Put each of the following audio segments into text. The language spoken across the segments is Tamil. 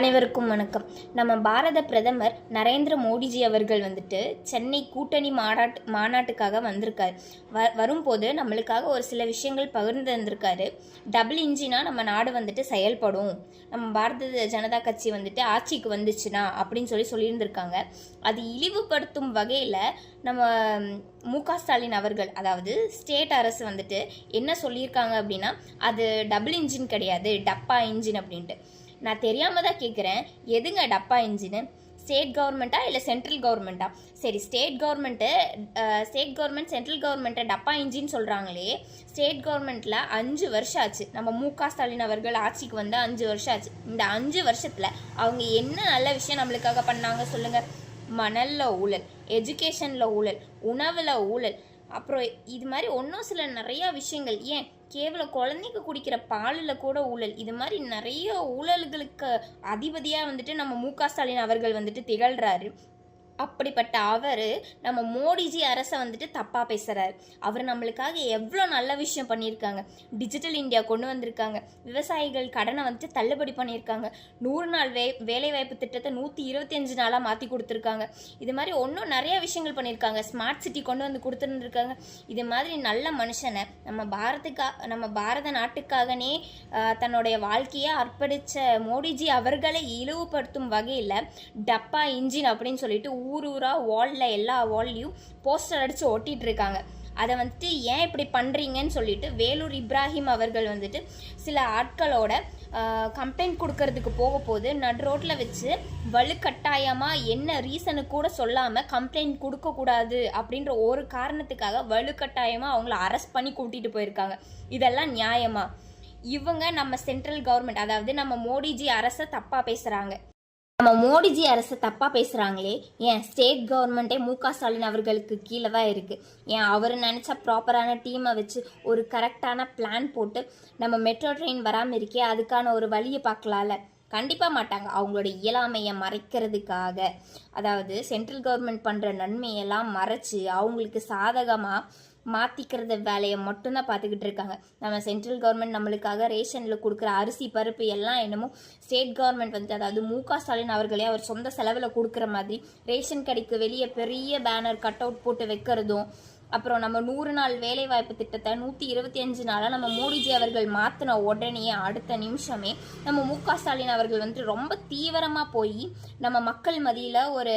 அனைவருக்கும் வணக்கம். நம்ம பாரத பிரதமர் நரேந்திர மோடிஜி அவர்கள் சென்னை கூட்டணி மாநாட்டுக்காக வந்திருக்காரு. வரும்போது நம்மளுக்காக ஒரு சில விஷயங்கள் பகிர்ந்து வந்திருக்காரு. டபுள் இன்ஜினா நம்ம நாடு செயல்படும், நம்ம பாரதிய ஜனதா கட்சி ஆட்சிக்கு வந்துச்சுன்னா அப்படின்னு சொல்லியிருந்திருக்காங்க. அது இழிவுபடுத்தும் வகையில் நம்ம மு.க. ஸ்டாலின் அவர்கள், அதாவது ஸ்டேட் அரசு என்ன சொல்லியிருக்காங்க அப்படின்னா, அது டபுள் இன்ஜின் கிடையாது, டப்பா இன்ஜின் அப்படின்ட்டு. நான் தெரியாம தான் கேட்குறேன், எதுங்க டப்பா இன்ஜினு? ஸ்டேட் கவர்மெண்ட்டா இல்லை சென்ட்ரல் கவர்மெண்ட்டா? சரி, ஸ்டேட் கவர்மெண்ட் சென்ட்ரல் கவர்மெண்ட்டை டப்பா இன்ஜின் சொல்கிறாங்களே. ஸ்டேட் கவர்மெண்ட்டில் 5 வருஷம் ஆச்சு, நம்ம மு.க. ஸ்டாலின் அவர்கள் ஆட்சிக்கு வந்து 5 வருஷம் ஆச்சு. இந்த 5 வருஷத்தில் அவங்க என்ன நல்ல விஷயம் நம்மளுக்காக பண்ணாங்க சொல்லுங்கள்? மணலில் ஊழல், எஜுகேஷனில் ஊழல், உணவில் ஊழல், அப்புறம் இது மாதிரி ஒன்றும் சில நிறையா விஷயங்கள், ஏன் கேவலம் குழந்தைக்கு குடிக்கிற பாலில் கூட ஊழல், இது மாதிரி நிறைய ஊழல்களுக்கு அதிபதியாக நம்ம மு.க. ஸ்டாலின் அவர்கள் திகழ்கிறாரு. அப்படிப்பட்ட அவர் நம்ம மோடிஜி அரசை தப்பாக பேசுகிறாரு. அவர் நம்மளுக்காக எவ்வளோ நல்ல விஷயம் பண்ணியிருக்காங்க. டிஜிட்டல் இந்தியா கொண்டு வந்திருக்காங்க, விவசாயிகள் கடனை தள்ளுபடி பண்ணியிருக்காங்க, 100 நாள் வேலைவாய்ப்பு திட்டத்தை 125 நாளாக மாற்றி கொடுத்துருக்காங்க. இது மாதிரி ஒன்றும் நிறைய விஷயங்கள் பண்ணியிருக்காங்க. ஸ்மார்ட் சிட்டி கொண்டு வந்து கொடுத்துருந்துருக்காங்க. இது மாதிரி நல்ல மனுஷனை நம்ம பாரத நாட்டுக்காகனே தன்னுடைய வாழ்க்கையை அர்ப்பணித்த மோடிஜி அவர்களை இழிவுபடுத்தும் வகையில் டப்பா இன்ஜின் அப்படின்னு சொல்லிட்டு ஊரா வாலில் எல்லா வால்லையும் போஸ்டர் அடித்து ஒட்டிட்டு இருக்காங்க. அதை ஏன் இப்படி பண்ணுறீங்கன்னு சொல்லிட்டு வேலூர் இப்ராஹிம் அவர்கள் சில ஆட்களோட கம்ப்ளைண்ட் கொடுக்கறதுக்கு போது நடு ரோட்டில் வச்சு வலுக்கட்டாயமாக என்ன ரீசனு கூட சொல்லாமல் கம்ப்ளைண்ட் கொடுக்கக்கூடாது அப்படின்ற ஒரு காரணத்துக்காக வலுக்கட்டாயமாக அவங்கள அரெஸ்ட் பண்ணி கூட்டிகிட்டு போயிருக்காங்க. இதெல்லாம் நியாயமா? இவங்க நம்ம சென்ட்ரல் கவர்மெண்ட், அதாவது நம்ம மோடிஜி அரசை தப்பாக பேசுகிறாங்க. நம்ம மோடிஜி அரசு தப்பாக பேசுகிறாங்களே, ஏன் ஸ்டேட் கவர்மெண்ட்டே மு.க. ஸ்டாலின் அவர்களுக்கு கீழே தான் இருக்குது. ஏன் அவர் நினச்சா ப்ராப்பரான டீமை வச்சு ஒரு கரெக்டான பிளான் போட்டு நம்ம மெட்ரோ ட்ரெயின் வராமல் இருக்கே, அதுக்கான ஒரு வழியை பார்க்கலாம்ல? கண்டிப்பாக மாட்டாங்க. அவங்களோட இயலாமையை மறைக்கிறதுக்காக, அதாவது சென்ட்ரல் கவர்மெண்ட் பண்ணுற நன்மையெல்லாம் மறைச்சி அவங்களுக்கு சாதகமாக மாற்றிக்கிறத வேலையை மட்டும்தான் பார்த்துக்கிட்டு இருக்காங்க. நம்ம சென்ட்ரல் கவர்மெண்ட் நம்மளுக்காக ரேஷனில் கொடுக்குற அரிசி பருப்பு எல்லாம் என்னமோ ஸ்டேட் கவர்மெண்ட் அதாவது மு.க. ஸ்டாலின் அவர்களே அவர் சொந்த செலவில் கொடுக்குற மாதிரி ரேஷன் கடைக்கு வெளியே பெரிய பேனர் கட் அவுட் போட்டு வைக்கிறதும், அப்புறம் நம்ம 100 நாள் வேலைவாய்ப்பு திட்டத்தை 125 நாளாக நம்ம மோடிஜி அவர்கள் மாற்றின உடனே அடுத்த நிமிஷமே நம்ம மு.க. ஸ்டாலின் அவர்கள் ரொம்ப தீவிரமாக போய் நம்ம மக்கள் மத்தியில் ஒரு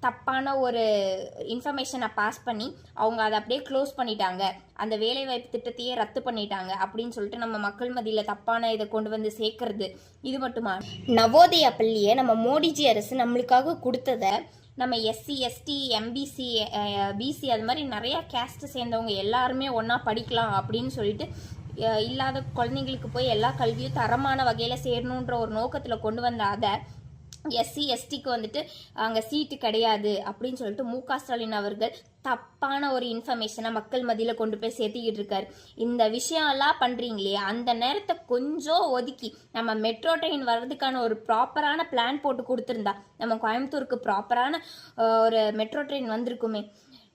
தப்பான ஒரு இன்ஃபர்மேஷனை பாஸ் பண்ணி அவங்க அதை அப்படியே க்ளோஸ் பண்ணிட்டாங்க, அந்த வேலைவாய்ப்பு திட்டத்தையே ரத்து பண்ணிட்டாங்க அப்படின்னு சொல்லிட்டு நம்ம மக்கள் மத்தியில் தப்பான இதை கொண்டு வந்து சேர்க்கறது. இது மட்டுமா, நவோதயா பள்ளியை நம்ம மோடிஜி அரசு நம்மளுக்காக கொடுத்ததை நம்ம எஸ்சி, எஸ்டி, எம்பிசி, பிசி அது மாதிரி நிறையா கேஸ்ட்டு சேர்ந்தவங்க எல்லாருமே ஒன்றா படிக்கலாம் அப்படின்னு சொல்லிட்டு இல்லாத குழந்தைங்களுக்கு போய் எல்லா கல்வியும் தரமான வகையில் சேரணுன்ற ஒரு நோக்கத்தில் கொண்டு வந்த அதை எஸ்சி, எஸ்டிக்கு அங்கே சீட்டு கிடையாது அப்படின்னு சொல்லிட்டு மு.க. ஸ்டாலின் அவர்கள் தப்பான ஒரு இன்ஃபர்மேஷனை மக்கள் மத்தியில் கொண்டு போய் சேர்த்திக்கிட்டு இருக்காரு. இந்த விஷயம்லாம் பண்ணுறீங்களே, அந்த நேரத்தை கொஞ்சம் ஒதுக்கி நம்ம மெட்ரோ ட்ரெயின் வர்றதுக்கான ஒரு ப்ராப்பரான பிளான் போட்டு கொடுத்துருந்தா நம்ம கோயம்புத்தூருக்கு ப்ராப்பரான ஒரு மெட்ரோ ட்ரெயின் வந்திருக்குமே.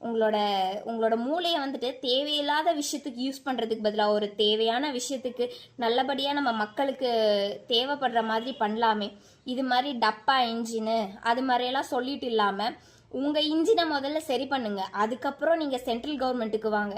உங்களோட மூளையை தேவையில்லாத விஷயத்துக்கு யூஸ் பண்ணுறதுக்கு பதிலாக ஒரு தேவையான விஷயத்துக்கு நல்லபடியாக நம்ம மக்களுக்கு தேவைப்படுற மாதிரி பண்ணலாமே. இது மாதிரி டப்பா இன்ஜினு அது மாதிரியெல்லாம் சொல்லிட்டு இல்லாமல் உங்கள் இன்ஜினை முதல்ல சரி பண்ணுங்க, அதுக்கப்புறம் நீங்கள் சென்ட்ரல் கவர்மெண்ட்டுக்கு வாங்க.